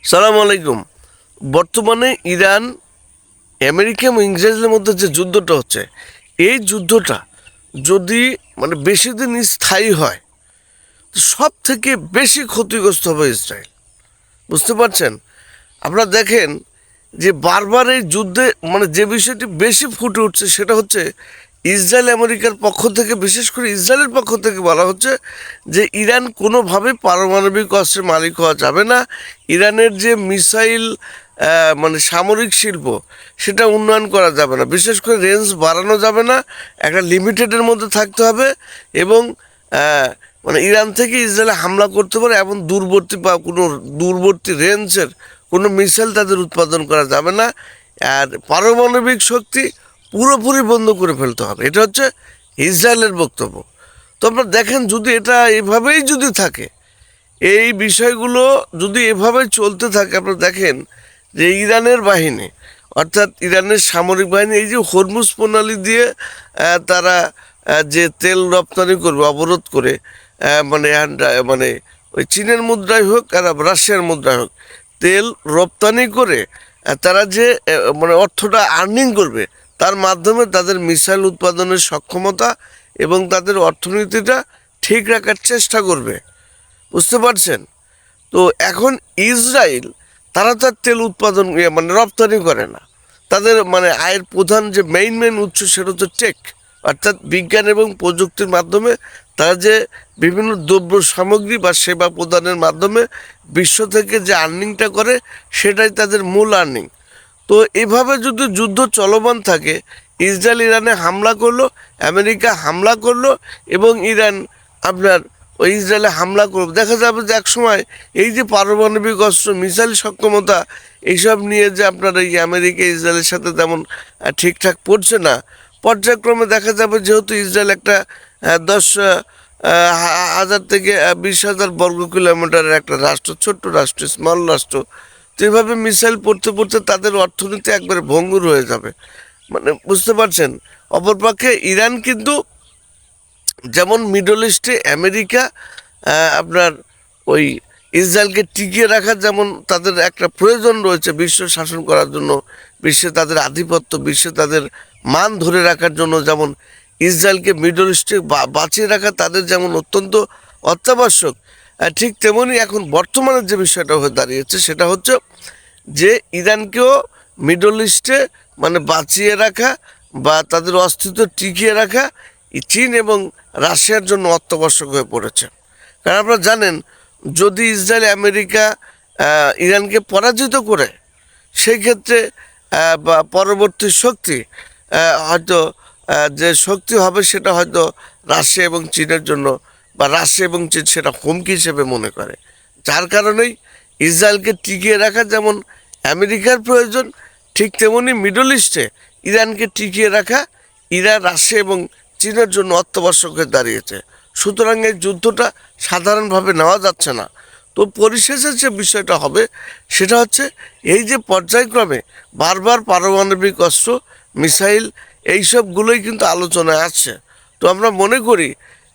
সালাম আলাইকুম। বর্তমানে ইরান আমেরিকা এবং ইসরায়েলের মধ্যে যে যুদ্ধটা হচ্ছে, এই যুদ্ধটা যদি বেশি দিন স্থায়ী হয়, তো সব থেকে বেশি ক্ষতিগ্রস্ত হবে ইসরায়েল। বুঝতে পারছেন? আপনারা দেখেন যে বারবার এই যুদ্ধে যে বিষয়টি বেশি ফুটে উঠছে সেটা হচ্ছে ইসরায়েল আমেরিকার পক্ষ থেকে, বিশেষ করে ইসরায়েলের পক্ষ থেকে বলা হচ্ছে যে ইরান কোনোভাবে পারমাণবিক অস্ত্রের মালিক হওয়া যাবে না। ইরানের যে মিসাইল সামরিক শিল্প, সেটা উন্নয়ন করা যাবে না, বিশেষ করে রেঞ্জ বাড়ানো যাবে না, একটা লিমিটেডের মধ্যে থাকতে হবে। এবং ইরান থেকে ইসরায়েলে হামলা করতে পারে এমন দূরবর্তী বা কোনো দূরবর্তী রেঞ্জের কোনো মিসাইল তাদের উৎপাদন করা যাবে না। আর পারমাণবিক শক্তি পুরোপুরি বন্ধ করে ফেলতে হবে, এটা হচ্ছে ইসরায়েলের বক্তব্য। তো আপনারা দেখেন, যদি এটা এভাবেই যদি থাকে, এই বিষয়গুলো যদি এভাবে চলতে থাকে, আপনারা দেখেন যে ইরানের বাহিনী, অর্থাৎ ইরানের সামরিক বাহিনী, এই যে হরমুজ প্রণালী দিয়ে তারা যে তেল রপ্তানি করবে অবরোধ করে, মানে ওই চীনের মুদ্রায় হোক আর রাশিয়ার মুদ্রায় হোক, তেল রপ্তানি করে তারা যে অর্থটা আর্নিং করবে, তার মাধ্যমে তাদের মিসাইল উৎপাদনের সক্ষমতা এবং তাদের অর্থনীতিটা ঠিক রাখার চেষ্টা করবে। বুঝতে পারছেন? তো এখন ইসরায়েল, তারা তার তেল উৎপাদন রপ্তানি করে না। তাদের আয়ের প্রধান যে মেইন উৎস, সেটা হচ্ছে টেক, অর্থাৎ বিজ্ঞান এবং প্রযুক্তির মাধ্যমে তারা যে বিভিন্ন দ্রব্য সামগ্রী বা সেবা প্রদানের মাধ্যমে বিশ্ব থেকে যে আর্নিংটা করে, সেটাই তাদের মূল আর্নিং। তো এভাবে যদি যুদ্ধ চলমান থাকে, ইসরায়েল ইরানে হামলা করলো, আমেরিকা হামলা করলো, এবং ইরান আপনার ওই ইসরায়েলে হামলা করবে, দেখা যাবে যে একসময় এই যে পারমাণবিক অস্ত্র, মিসাইল সক্ষমতা, এইসব নিয়ে যে আপনার এই আমেরিকা ইসরায়েলের সাথে তেমন ঠিকঠাক পড়ছে না, পর্যায়ক্রমে দেখা যাবে, যেহেতু ইসরায়েল একটা 10,000 থেকে 20,000 বর্গ কিলোমিটারের একটা রাষ্ট্র, ছোট্ট রাষ্ট্র, স্মল রাষ্ট্র, তো এইভাবে মিসাইল পড়তে পড়তে তাদের অর্থনীতি একবারে ভঙ্গুর হয়ে যাবে। বুঝতে পারছেন? অপরপক্ষে ইরান কিন্তু, যেমন মিডল ইস্টে আমেরিকা আপনার ওই ইসরায়েলকে টিকিয়ে রাখার যেমন তাদের একটা প্রয়োজন রয়েছে বিশ্ব শাসন করার জন্য, বিশ্বে তাদের আধিপত্য, বিশ্বে তাদের মান ধরে রাখার জন্য, যেমন ইসরায়েলকে মিডল ইস্টে বাঁচিয়ে রাখা তাদের যেমন অত্যন্ত অত্যাবশ্যক, ঠিক তেমনি এখন বর্তমানে যে বিষয়টা হয়ে দাঁড়িয়েছে, সেটা হচ্ছে যে ইরানকেও মিডল ইস্টে বাঁচিয়ে রাখা বা তাদের অস্তিত্ব টিকিয়ে রাখা চীন এবং রাশিয়ার জন্য অত্যাবশ্যক হয়ে পড়েছে। কারণ আপনারা জানেন, যদি ইসরায়েল আমেরিকা ইরানকে পরাজিত করে, সেই ক্ষেত্রে বা পরবর্তী শক্তি হয়তো যে শক্তি হবে, সেটা হয়তো রাশিয়া এবং চীনের জন্য, বা রাশিয়া এবং চীন সেটা হুমকি হিসেবে মনে করে। যার কারণেই ইসরায়েলকে টিকিয়ে রাখা যেমন আমেরিকার প্রয়োজন, ঠিক তেমনি মিডল ইস্টে ইরানকে টিকিয়ে রাখা ইরান, রাশিয়া এবং চীনের জন্য অত্যাবশ্যক হয়ে দাঁড়িয়েছে। সুতরাং এই যুদ্ধটা সাধারণভাবে নেওয়া যাচ্ছে না। তো পরিশেষে যে বিষয়টা হবে, সেটা হচ্ছে এই যে পর্যায়ক্রমে বারবার পারমাণবিক অস্ত্র, মিসাইল, এইসবগুলোই কিন্তু আলোচনায় আসছে। তো আমরা মনে করি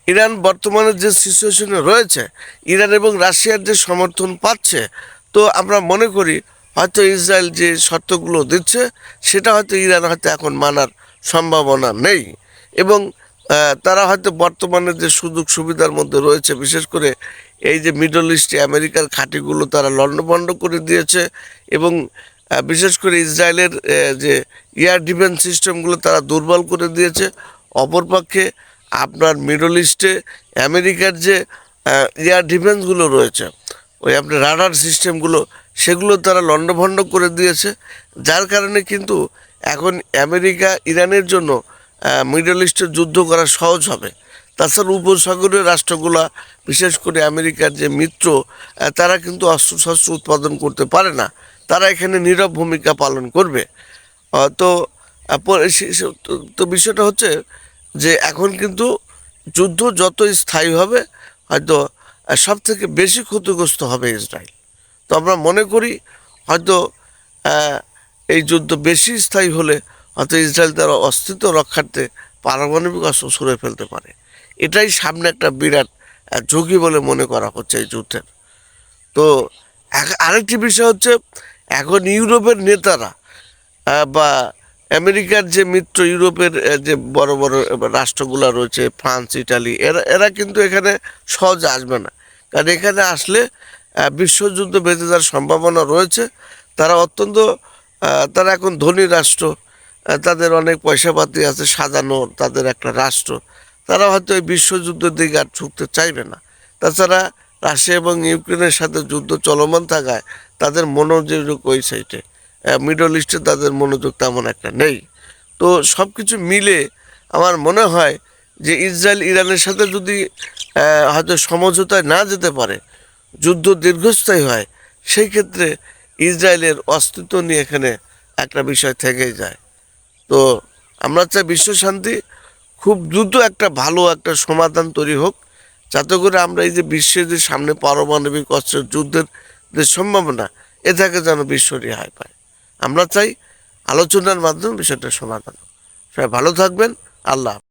ইরান বর্তমানে যে সিচুয়েশনে রয়েছে, ইরান এবং রাশিয়ার যে সমর্থন পাচ্ছে, তো আমরা মনে করি হয়তো ইসরায়েল যে শর্তগুলো দিচ্ছে, সেটা হয়তো ইরান হয়তো এখন মানার সম্ভাবনা নেই। এবং তারা হয়তো বর্তমানে যে সুযোগ সুবিধার মধ্যে রয়েছে, বিশেষ করে এই যে মিডল ইস্টে আমেরিকার ঘাঁটিগুলো তারা লণ্ডভণ্ড করে দিয়েছে, এবং বিশেষ করে ইসরায়েলের যে এয়ার ডিফেন্স সিস্টেমগুলো তারা দুর্বল করে দিয়েছে। অপরপক্ষে আপনার মিডল ইস্টে আমেরিকার যে এয়ার ডিফেন্সগুলো রয়েছে, ওই আপনার রাডার সিস্টেমগুলো, সেগুলো তারা লণ্ডভণ্ড করে দিয়েছে। যার কারণে কিন্তু এখন আমেরিকা ইরানের জন্য মিডল ইস্টে যুদ্ধ করা সহজ হবে। তাছাড়া উপসাগরীয় রাষ্ট্রগুলো, বিশেষ করে আমেরিকার যে মিত্র, তারা কিন্তু অস্ত্রশস্ত্র উৎপাদন করতে পারে না, তারা এখানে নীরব ভূমিকা পালন করবে। তো তো বিষয়টা হচ্ছে যে এখন কিন্তু যুদ্ধ যত স্থায়ী হবে, হয়তো সব থেকে বেশি ক্ষতিগ্রস্ত হবে ইসরায়েল। তো আমরা মনে করি হয়তো এই যুদ্ধ বেশি স্থায়ী হলে হয়তো ইসরায়েল তার অস্তিত্ব রক্ষার্থে পারমাণবিক অস্ত্র ছুঁড়ে ফেলতে পারে। এটাই সামনে একটা বিরাট ঝুঁকি বলে মনে করা হচ্ছে এই যুদ্ধের। তো আরেকটি বিষয় হচ্ছে, এখন ইউরোপের নেতারা বা আমেরিকার যে মিত্র ইউরোপের যে বড় বড় রাষ্ট্রগুলো রয়েছে, ফ্রান্স, ইটালি, এরা এরা কিন্তু এখানে সহজে আসবে না। কারণ এখানে আসলে বিশ্বযুদ্ধ বেঁধে যাওয়ার সম্ভাবনা রয়েছে। তারা অত্যন্ত তারা এখন ধনী রাষ্ট্র, তাদের অনেক পয়সাপাতি আছে, সাজানো তাদের একটা রাষ্ট্র। তারা হয়তো এই বিশ্বযুদ্ধের দিকে আর ঝুঁকতে চাইবে না। তাছাড়া রাশিয়া এবং ইউক্রেনের সাথে যুদ্ধ চলমান থাকায় তাদের মনোযোগ ওই সাইডে, মিডল ইস্টে তাদের মনোযোগ তেমন একটা নেই। তো সব কিছু মিলে আমার মনে হয় যে ইসরায়েল ইরানের সাথে যদি হয়তো সমঝোতায় না যেতে পারে, যুদ্ধ দীর্ঘস্থায়ী হয়, সেই ক্ষেত্রে ইসরায়েলের অস্তিত্ব নিয়ে এখানে একটা বিষয় থেকেই যায়। তো আমরা চাই বিশ্ব শান্তি, খুব দ্রুত একটা ভালো একটা সমাধান তৈরি হোক, যাতে করে আমরা এই যে বিশ্বের যে সামনে পারমাণবিক অস্ত্রের যুদ্ধের যে সম্ভাবনা, এ থেকে যেন বিশ্ব রেহাই পায়। আমরা চাই আলোচনার মাধ্যমে বিষয়টা সমাধান হোক। সবাই ভালো থাকবেন। আল্লাহ হাফেজ।